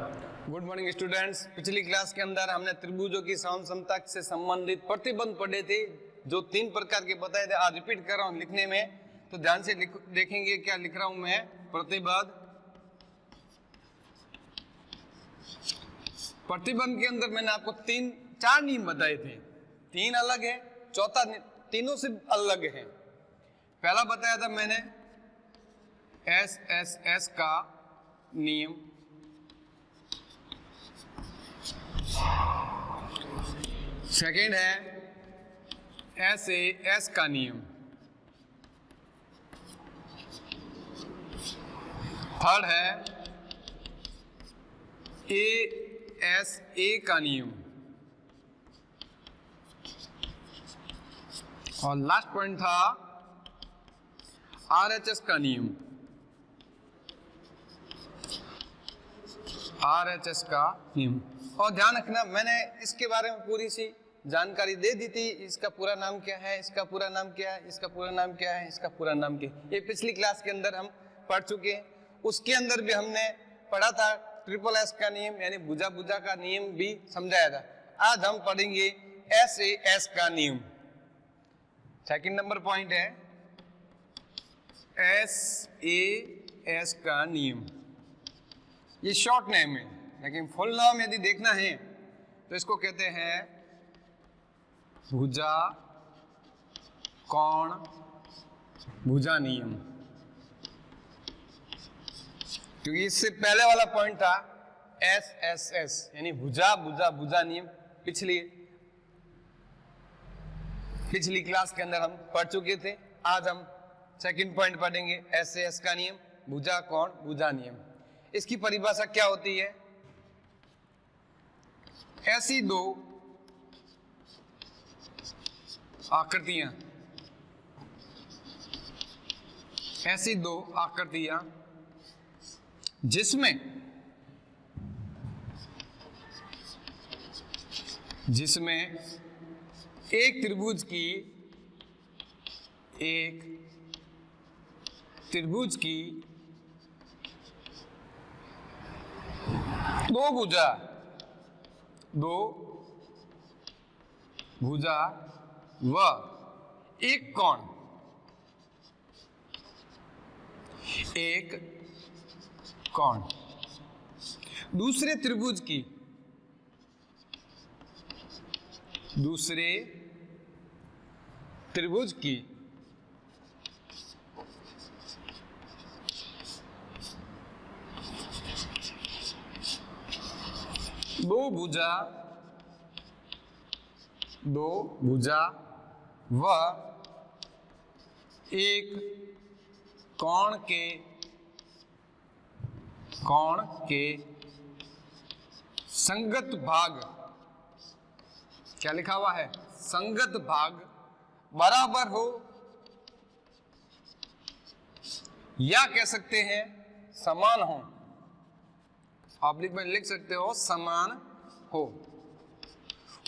Good morning students. पिछली class के अंदर हमने त्रिभुजों की समसमता से संबंधित प्रतिबंध पढ़े थे, जो 3 प्रकार के बताए थे। आज रिपीट कर रहा हूं लिखने में, तो ध्यान से देखेंगे क्या लिख रहा हूं मैं। प्रतिबंध के अंदर मैंने आपको 4 नियम बताए थे। 3 अलग है, चौथा तीनों से अलग है। पहला बताया था मैंने SSS का नियम, सेकेंड है SAS का नियम, थर्ड है ASA का नियम, और लास्ट पॉइंट था RHS का नियम। RHS का नियम। और ध्यान रखना, मैंने इसके बारे में पूरी सी जानकारी दे दी थी। इसका पूरा नाम क्या है, इसका पूरा नाम क्या है, इसका पूरा नाम क्या है, इसका पूरा नाम क्या है, ये पिछली क्लास के अंदर हम पढ़ चुके हैं। उसके अंदर भी हमने पढ़ा था SSS का नियम, यानी भुजा भुजा का नियम भी समझाया था। आज हम पढ़ेंगे SAS का नियम। सेकंड नंबर पॉइंट है SAS का नियम। ये शॉर्ट नेम है, लेकिन फुल नाम यदि देखना है तो इसको कहते हैं भुजा कोण भुजा नियम। क्योंकि इससे पहले वाला पॉइंट था SSS, यानी भुजा भुजा भुजा नियम। पिछली क्लास के अंदर हम पढ़ चुके थे। आज हम सेकंड पॉइंट पढ़ेंगे SAS का नियम, भुजा कोण भुजा नियम। इसकी परिभाषा क्या होती है? ऐसी 2 आकृतियां, जिसमें एक त्रिभुज की 2 भुजा व एक कोण दूसरे त्रिभुज की 2 भुजा व एक कोण के संगत भाग, क्या लिखा हुआ है? संगत भाग बराबर हो, या कह सकते हैं समान हो। ऑब्लिक में लिख सकते हो समान हो,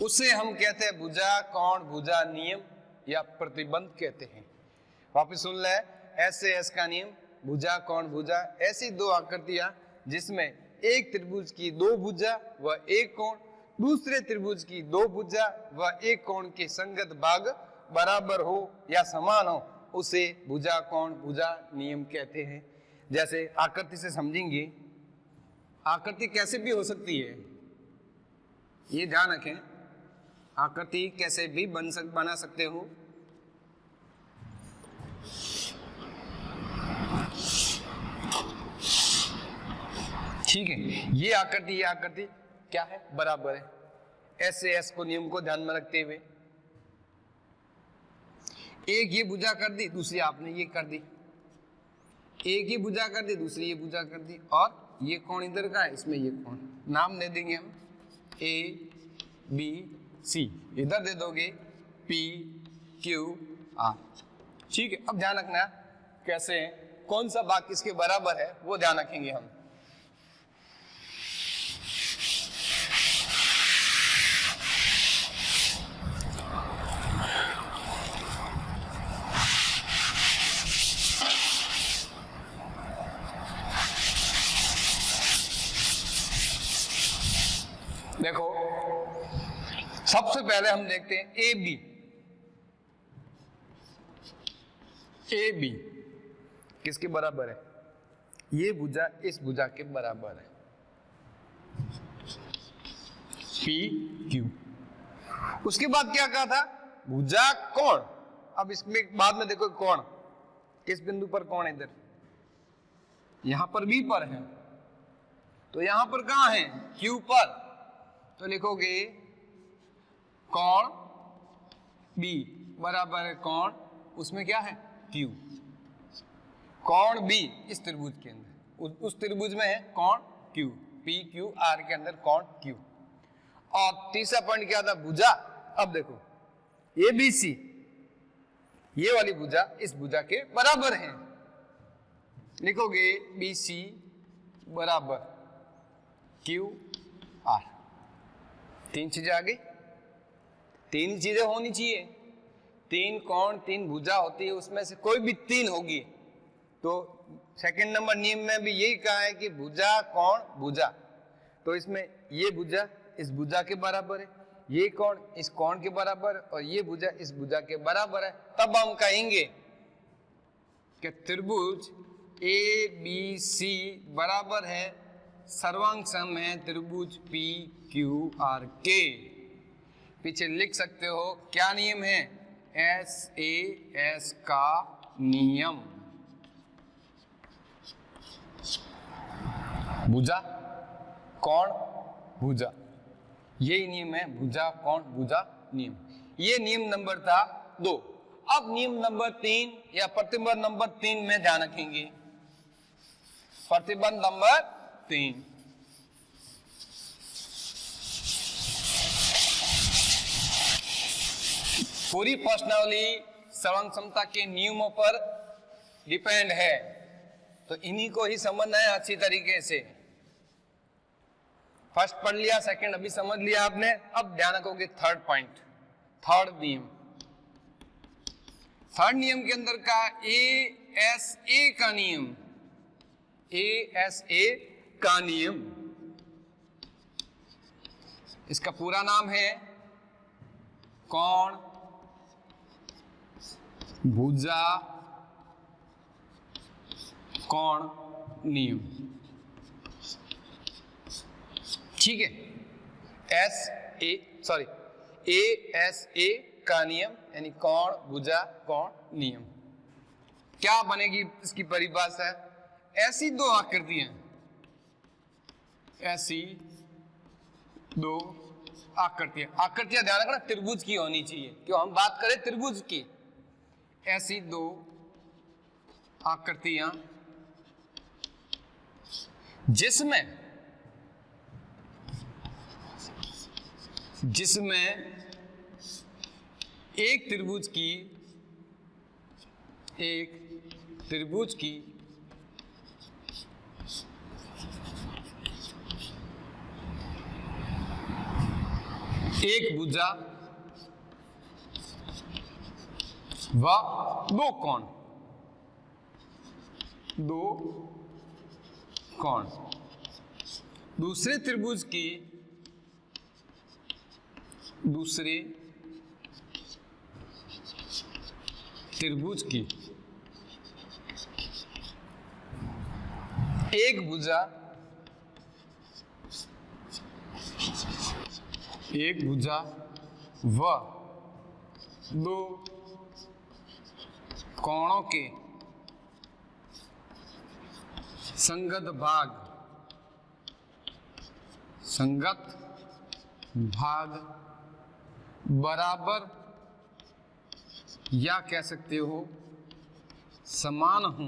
उसे हम कहते हैं भुजा कोण भुजा नियम या प्रतिबंध कहते हैं। वापस सुन ले, SAS का नियम, भुजा कोण भुजा, ऐसी 2 आकृतियां जिसमें एक त्रिभुज की 2 भुजा व एक कोण, दूसरे त्रिभुज की 2 भुजा व एक कोण के संगत भाग बराबर हो या समान हो, उसे भुजा कोण भुजा नियम कहते हैं। जैसे आकृति से समझेंगे, आकृति कैसे भी हो सकती है, ये ध्यान रखें। आकृति कैसे भी बना सकते हो। ठीक है, ये आकृति क्या है? बराबर है। SAS को नियम को ध्यान में रखते हुए एक ये भुजा कर दी, दूसरी आपने ये कर दी, एक ये भुजा कर दी, दूसरी ये भुजा कर दी, और ये कोण इधर का है, इसमें ये कोण नाम दे देंगे हम ABC, इधर दे दोगे PQR। ठीक है, अब ध्यान रखना कैसे, कौन सा भाग किसके बराबर है वो ध्यान रखेंगे हम। सबसे पहले हम देखते हैं ए बी। ए बी किसके बराबर है? ये भुजा इस भुजा के बराबर है, पी क्यू। उसके बाद क्या कहा था? भुजा कोण। अब इसमें बाद में देखो कोण किस बिंदु पर कोण, इधर यहां पर बी पर है, तो यहां पर कहां है? क्यू पर। तो लिखोगे कोण बी बराबर है कोण, उसमें क्या है? क्यू। कोण बी इस त्रिभुज के अंदर, उस त्रिभुज में है कोण क्यू, पी क्यू आर के अंदर कोण क्यू। और तीसरा पॉइंट क्या था? भुजा। अब देखो ए बी सी, ये वाली भुजा इस भुजा के बराबर है, लिखोगे बी सी बराबर क्यू आर। तीन चीजें आ गई, तीन चीजें होनी चाहिए। तीन कोण तीन भुजा होती है, उसमें से कोई भी तीन होगी। तो सेकंड नंबर नियम में भी यही कहा है कि भुजा कोण भुजा, तो इसमें ये भुजा इस भुजा के बराबर है, ये कोण इस कोण के बराबर, और ये भुजा इस भुजा के बराबर है। तब हम कहेंगे कि त्रिभुज ए बी सी बराबर है सर्वांग सम है त्रिभुज पी क्यू आर के। पीछे लिख सकते हो क्या नियम है? एस ए एस का नियम। भुजा कोण भुजा, यही नियम है भुजा कोण भुजा नियम। ये नियम नंबर था 2। अब नियम नंबर 3 या प्रतिबंध नंबर 3 में ध्यान रखेंगे। प्रतिबंध नंबर 3, पूरी प्रश्नावली सर्वांग समता के नियमों पर डिपेंड है, तो इन्हीं को ही समझना है अच्छी तरीके से। फर्स्ट पढ़ लिया, सेकंड अभी समझ लिया आपने। अब ध्यान रखोगे थर्ड पॉइंट, थर्ड नियम। थर्ड नियम के अंदर का ए एस ए का नियम, ए एस ए का नियम, इसका पूरा नाम है कोण भुजा कोण नियम। ठीक है, ए एस ए का नियम यानी कोण भुजा कोण नियम। क्या बनेगी इसकी परिभाषा? ऐसी दो आकृतियां, ऐसी दो आकृतियां, आकृतियां ध्यान रखना त्रिभुज की होनी चाहिए, क्यों हम बात करें त्रिभुज की। ऐसी दो आकृतियां जिसमें एक त्रिभुज की एक भुजा व दो कोण, दूसरे त्रिभुज की एक भुजा व दो कोणों के संगत भाग बराबर या कह सकते हो समान हो।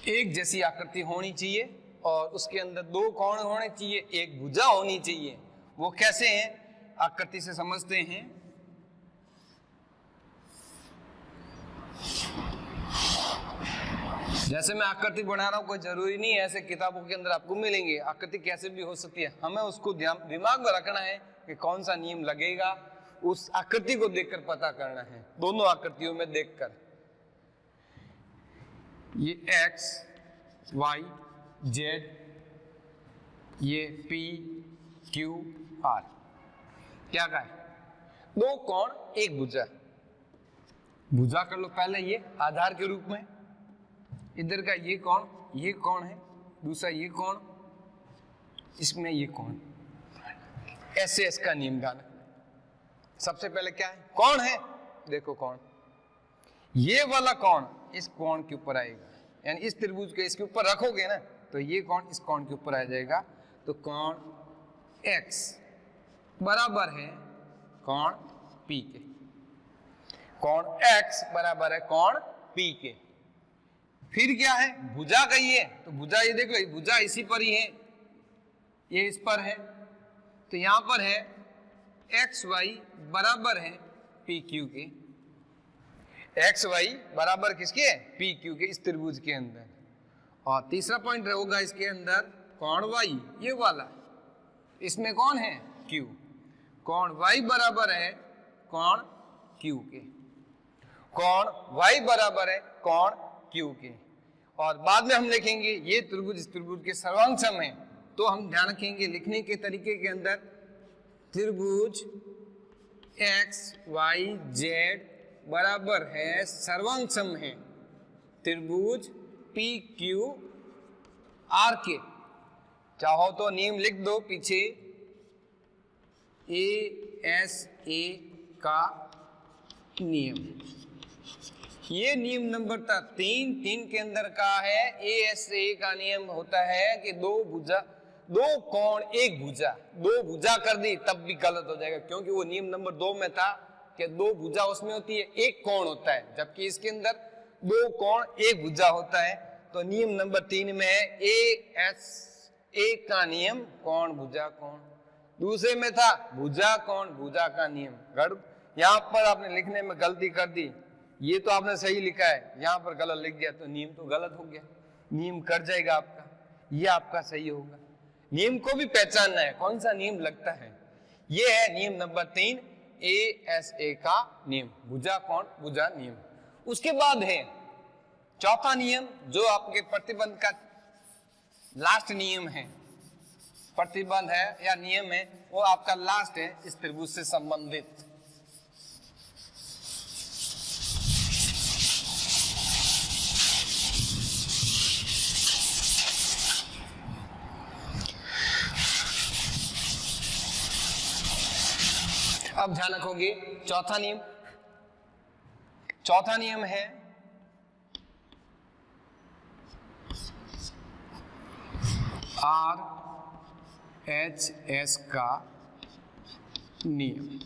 एक जैसी आकृति होनी चाहिए और उसके अंदर दो कोण होने चाहिए, एक भुजा होनी चाहिए। वो कैसे हैं? आकृति से समझते हैं। जैसे मैं आकृति बना रहा हूं, कोई जरूरी नहीं है ऐसे किताबों के अंदर आपको मिलेंगे। आकृति कैसे भी हो सकती है, हमें उसको दिमाग में रखना है कि कौन सा नियम लगेगा, उस आकृति को देखकर पता करना है। दोनों आकृतियों में देखकर, ये x y z, ये p क्यू आर। क्या कहा है? दो कोण एक भुजा। भुजा कर लो पहले ये आधार के रूप में, इधर का ये कोण है, दूसरा ये कोण, इसमें ये कोण। ऐसे इसका नियम ध्यान रखना। सबसे पहले क्या है? कोण है, देखो कोण, ये वाला कोण इस कोण के ऊपर आएगा, यानी इस त्रिभुज को इसके ऊपर रखोगे ना तो ये कोण इस कोण के ऊपर आ जाएगा। तो कोण x बराबर है कोण P के। कोण x बराबर है कोण P के। फिर क्या है? भुजा का ही है, तो भुजा ये देख लो, भुजा इसी पर ही है, ये इस पर है, तो यहां पर है एक्स वाई बराबर है पी क्यू के। एक्स वाई बराबर किसके? पी क्यू के, इस त्रिभुज के अंदर। और तीसरा पॉइंट होगा इसके अंदर कोण वाई, ये वाला, इसमें कौन है? क्यू। कोण वाई बराबर है कोण क्यू के। कोण वाई बराबर है कोण क्यू के। और बाद में हम लिखेंगे ये त्रिभुज इस त्रिभुज के सर्वांगसम है, तो हम ध्यान रखेंगे लिखने के तरीके के अंदर त्रिभुज एक्स वाई जेड बराबर है सर्वांगसम है त्रिभुज पी क्यू आर के। चाहो तो नियम लिख दो पीछे, ए एस ए का नियम। ये नियम नंबर था 3 के अंदर का है। ए एस ए का नियम होता है कि दो कोण एक भुजा, दो भुजा कर दी तब भी गलत हो जाएगा, क्योंकि वो नियम नंबर 2 में था कि दो भुजा उसमें होती है, एक कोण होता है, जबकि इसके अंदर दो कोण एक भुजा होता है। तो नियम नंबर 3 में है ए एस ए का नियम, कोण भुजा कोण। दूसरे में था भुजा कोण भुजा का नियम। यहाँ पर आपने लिखने में गलती कर दी, ये तो आपने सही लिखा है, यहाँ पर गलत लिख दिया, तो नियम तो गलत हो गया, नियम कट जाएगा आपका, ये आपका सही होगा। नियम को भी पहचानना है, कौन सा नियम लगता है। ये है नियम नंबर 3 ए एस ए का नियम, भुजा कोण भुजा नियम। उसके बाद है चौथा नियम, जो आपके प्रतिबंध का लास्ट नियम है, प्रतिबंध है या नियम है, वो आपका लास्ट है इस त्रिभुज से संबंधित। अब ध्यान रखोगे चौथा नियम है आर एच एस का नियम।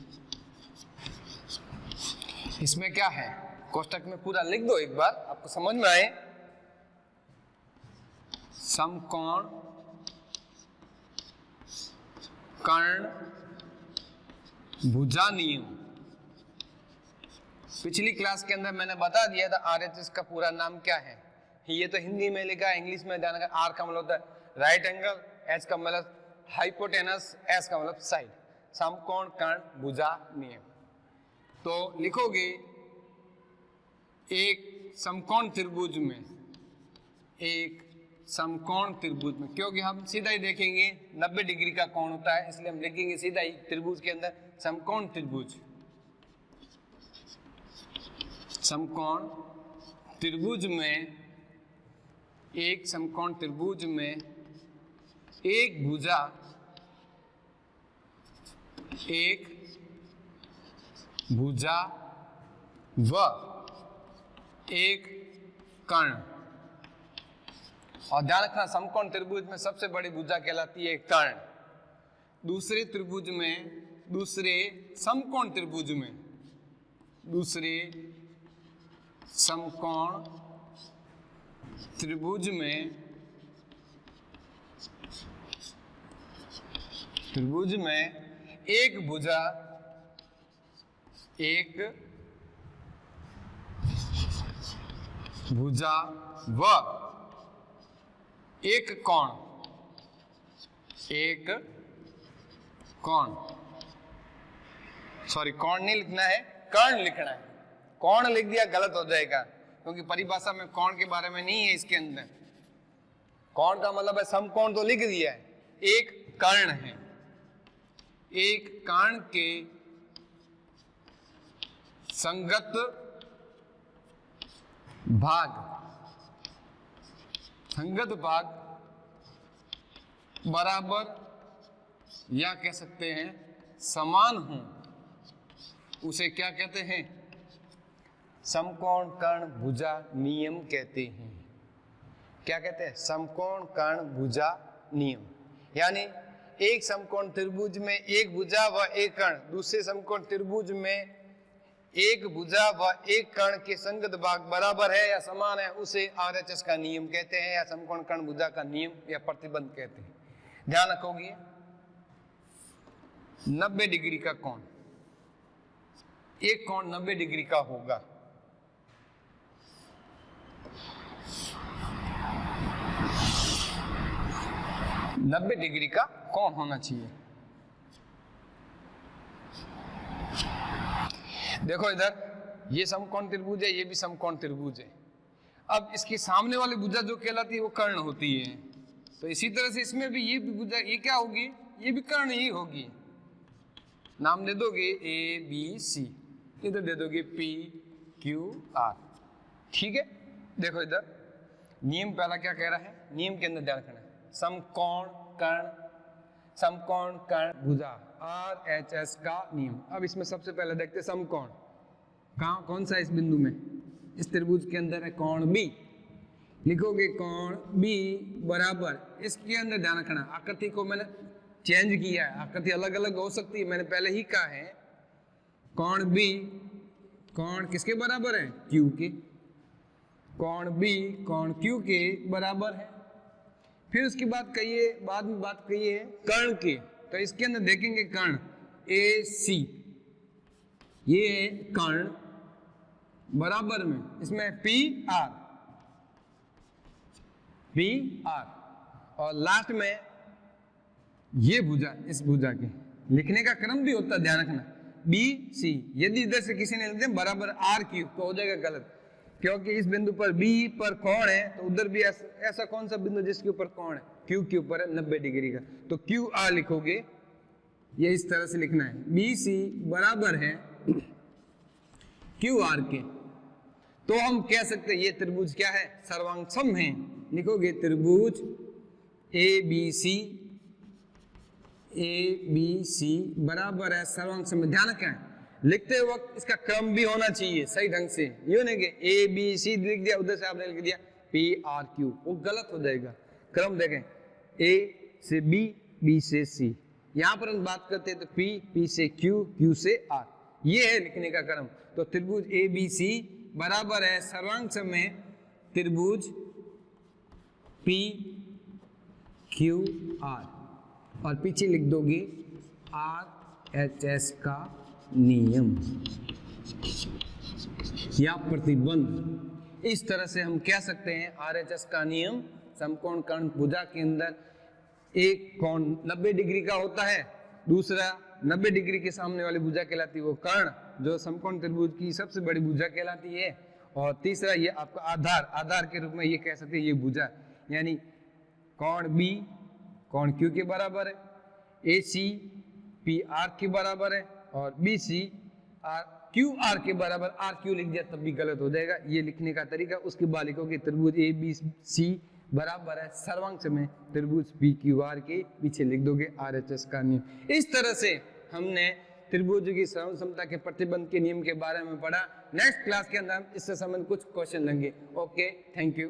इसमें क्या है? कोष्टक में पूरा लिख दो एक बार, आपको समझ में आए। समकोण कर्ण भुजा नियम। पिछली क्लास के अंदर मैंने बता दिया था आरएचएस का पूरा नाम क्या है। ये तो हिंदी में लिखा है, इंग्लिश में ध्यान रखना। आर का मतलब होता है राइट एंगल, एच का मतलब हाइपोटेनस, एस का मतलब साइड। समकोण कर्ण भुजा नियम। तो लिखोगे एक समकोण त्रिभुज में, एक समकोण त्रिभुज में, क्योंकि हम सीधा ही देखेंगे 90 डिग्री का कोण होता है, इसलिए हम लिखेंगे सीधा ही त्रिभुज के अंदर समकोण त्रिभुज। समकोण त्रिभुज में, एक समकोण त्रिभुज में एक भुजा, एक भुजा व एक कर्ण। और ध्यान रखना समकोण त्रिभुज में सबसे बड़ी भुजा कहलाती है कर्ण। दूसरे त्रिभुज में, दूसरे समकोण त्रिभुज में, दूसरे समकोण त्रिभुज में एक भुजा, एक भुजा व एक कोण, एक कोण, सॉरी कोण नहीं लिखना है, कर्ण लिखना है। कोण लिख दिया गलत हो जाएगा, क्योंकि परिभाषा में कोण के बारे में नहीं है इसके अंदर। कोण का मतलब है समकोण तो लिख दिया है, एक कर्ण है, एक कर्ण के संगत भाग बराबर या कह सकते हैं समान हो, उसे क्या कहते हैं? समकोण कर्ण भुजा नियम कहते हैं। क्या कहते हैं? समकोण कर्ण भुजा नियम। यानी एक समकोण त्रिभुज में एक भुजा व एक कर्ण, दूसरे समकोण त्रिभुज में एक भुजा व एक कर्ण के संगत भाग बराबर है या समान है, उसे आरएचएस का नियम कहते हैं या समकोण कर्ण भुजा का नियम या प्रतिबंध कहते हैं। ध्यान रखोगे 90 डिग्री का कोण, एक कोण 90 डिग्री का होगा। नब्बे डिग्री का कोण होना चाहिए। देखो इधर ये समकोण त्रिभुज है, ये भी समकोण त्रिभुज है। अब इसके सामने वाली भुजा जो कहलाती है वो कर्ण होती है, तो इसी तरह से इसमें भी ये भी भुजा, ये क्या होगी? ये भी कर्ण ही होगी। नाम दे दोगे ए बी सी, इधर दे दोगे पी क्यू आर। ठीक है, देखो इधर नियम पहला क्या कह रहा है, नियम के अंदर ध्यान रखना है। समकोण कर्ण भुजा आरएचएस का नियम। अब इसमें सबसे पहले देखते हैं समकोण। कहाँ, कौन सा? इस बिंदु में, इस त्रिभुज के अंदर है कोण बी। लिखोगे कोण बी बराबर, इसके अंदर ध्यान रखना आकृति को मैंने चेंज किया है, आकृति अलग अलग हो सकती है, मैंने पहले ही कहा है। कोण बी, कोण किसके बराबर है? क्यू के। कोण बी कोण क्यू के बराबर है। फिर उसकी बात कहिए, बाद में बात कहिए कर्ण की, तो इसके अंदर देखेंगे कर्ण ए सी, ये है कर्ण बराबर में, इसमें पी आर, और लास्ट में ये भुजा, इस भुजा के लिखने का क्रम भी होता है, ध्यान रखना बी सी। यदि इधर से किसी ने लिख बराबर आर क्यू तो हो जाएगा गलत, क्योंकि इस बिंदु पर बी पर कोण है, तो उधर भी ऐसा कौन सा बिंदु जिसके ऊपर कोण है? क्यू के ऊपर है 90 डिग्री का, तो क्यू आर लिखोगे, ये इस तरह से लिखना है, बी सी बराबर है क्यू आर के। तो हम कह सकते हैं ये त्रिभुज क्या है? सर्वांगसम है। लिखोगे त्रिभुज ए बी सी बराबर है सर्वांगसम में। ध्यान रखें लिखते वक्त इसका क्रम भी होना चाहिए सही ढंग से, ये नहीं कि ए बी सी लिख दिया, उधर से आपने लिख दिया पी आर क्यू, वो गलत हो जाएगा। क्रम देखें, ए से बी, बी से सी। यहां पर हम बात करते हैं तो पी से क्यू, क्यू से आर, ये है लिखने का क्रम। तो त्रिभुज ए बी सी बराबर है सर्वांगसम में त्रिभुज पी क्यू आर, और पीछे लिख दोगे आर एच एस का नियम या प्रतिबंध। इस तरह से हम कह सकते हैं आरएचएस का नियम, समकोण कर्ण भुजा के अंदर एक कोण 90 डिग्री का होता है, दूसरा 90 डिग्री के सामने वाली भुजा कहलाती है वो कर्ण, जो समकोण त्रिभुज की सबसे बड़ी भुजा कहलाती है, और तीसरा ये आपका आधार के रूप में ये कह सकते हैं ये भुजा, यानी कोण बी कोण क्यू के बराबर है, ए सी पी आर के बराबर है, और B C R Q R के बराबर। आर क्यू लिख दिया तब भी गलत हो जाएगा, ये लिखने का तरीका। उसके बाद लिखोगे त्रिभुज ए बी सी बराबर है सर्वांगसम में त्रिभुज पी क्यू आर के, पीछे लिख दोगे आरएचएस का नियम। इस तरह से हमने त्रिभुज की सर्वसमता के प्रतिबंध के नियम के बारे में पढ़ा। नेक्स्ट क्लास के अंदर हम इससे संबंधित कुछ क्वेश्चन लेंगे। Okay, thank you.